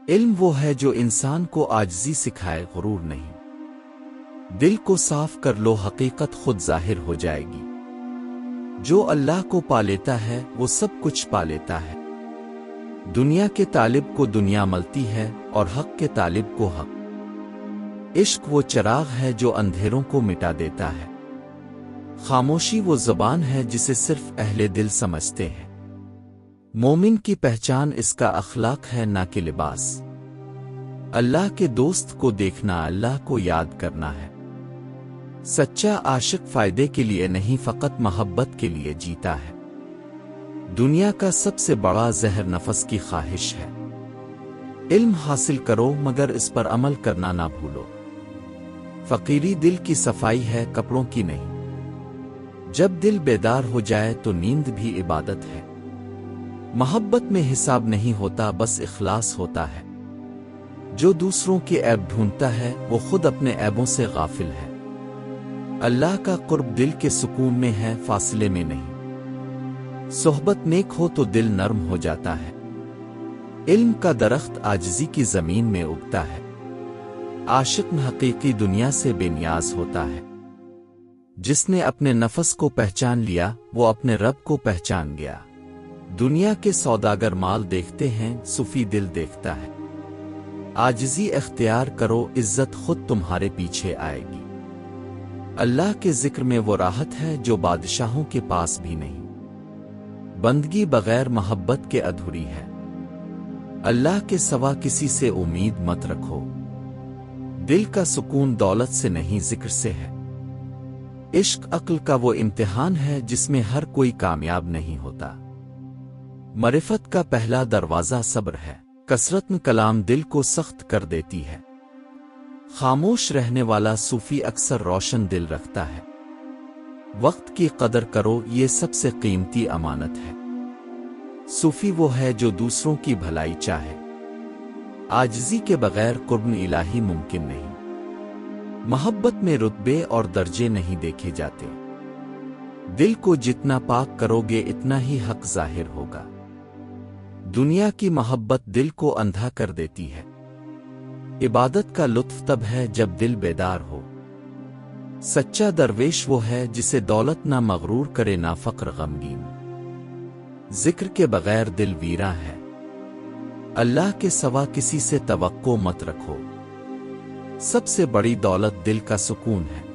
علم وہ ہے جو انسان کو عاجزی سکھائے، غرور نہیں۔ دل کو صاف کر لو، حقیقت خود ظاہر ہو جائے گی۔ جو اللہ کو پا لیتا ہے وہ سب کچھ پا لیتا ہے۔ دنیا کے طالب کو دنیا ملتی ہے اور حق کے طالب کو حق۔ عشق وہ چراغ ہے جو اندھیروں کو مٹا دیتا ہے۔ خاموشی وہ زبان ہے جسے صرف اہل دل سمجھتے ہیں۔ مومن کی پہچان اس کا اخلاق ہے، نہ کہ لباس۔ اللہ کے دوست کو دیکھنا، اللہ کو یاد کرنا ہے۔ سچا عاشق فائدے کے لیے نہیں، فقط محبت کے لیے جیتا ہے۔ دنیا کا سب سے بڑا زہر نفس کی خواہش ہے۔ علم حاصل کرو مگر اس پر عمل کرنا نہ بھولو۔ فقیری دل کی صفائی ہے، کپڑوں کی نہیں۔ جب دل بیدار ہو جائے تو نیند بھی عبادت ہے۔ محبت میں حساب نہیں ہوتا، بس اخلاص ہوتا ہے۔ جو دوسروں کے عیب ڈھونڈتا ہے وہ خود اپنے عیبوں سے غافل ہے۔ اللہ کا قرب دل کے سکون میں ہے، فاصلے میں نہیں۔ صحبت نیک ہو تو دل نرم ہو جاتا ہے۔ علم کا درخت عاجزی کی زمین میں اگتا ہے۔ عاشق حقیقی دنیا سے بے نیاز ہوتا ہے۔ جس نے اپنے نفس کو پہچان لیا وہ اپنے رب کو پہچان گیا۔ دنیا کے سوداگر مال دیکھتے ہیں، صوفی دل دیکھتا ہے۔ عاجزی اختیار کرو، عزت خود تمہارے پیچھے آئے گی۔ اللہ کے ذکر میں وہ راحت ہے جو بادشاہوں کے پاس بھی نہیں۔ بندگی بغیر محبت کے ادھوری ہے۔ اللہ کے سوا کسی سے امید مت رکھو۔ دل کا سکون دولت سے نہیں، ذکر سے ہے۔ عشق عقل کا وہ امتحان ہے جس میں ہر کوئی کامیاب نہیں ہوتا۔ معرفت کا پہلا دروازہ صبر ہے۔ کثرت کلام دل کو سخت کر دیتی ہے۔ خاموش رہنے والا صوفی اکثر روشن دل رکھتا ہے۔ وقت کی قدر کرو، یہ سب سے قیمتی امانت ہے۔ صوفی وہ ہے جو دوسروں کی بھلائی چاہے۔ عاجزی کے بغیر قرب الہی ممکن نہیں۔ محبت میں رتبے اور درجے نہیں دیکھے جاتے۔ دل کو جتنا پاک کرو گے اتنا ہی حق ظاہر ہوگا۔ دنیا کی محبت دل کو اندھا کر دیتی ہے۔ عبادت کا لطف تب ہے جب دل بیدار ہو۔ سچا درویش وہ ہے جسے دولت نہ مغرور کرے، نہ فقر غمگین۔ ذکر کے بغیر دل ویراں ہے۔ اللہ کے سوا کسی سے توقع مت رکھو۔ سب سے بڑی دولت دل کا سکون ہے۔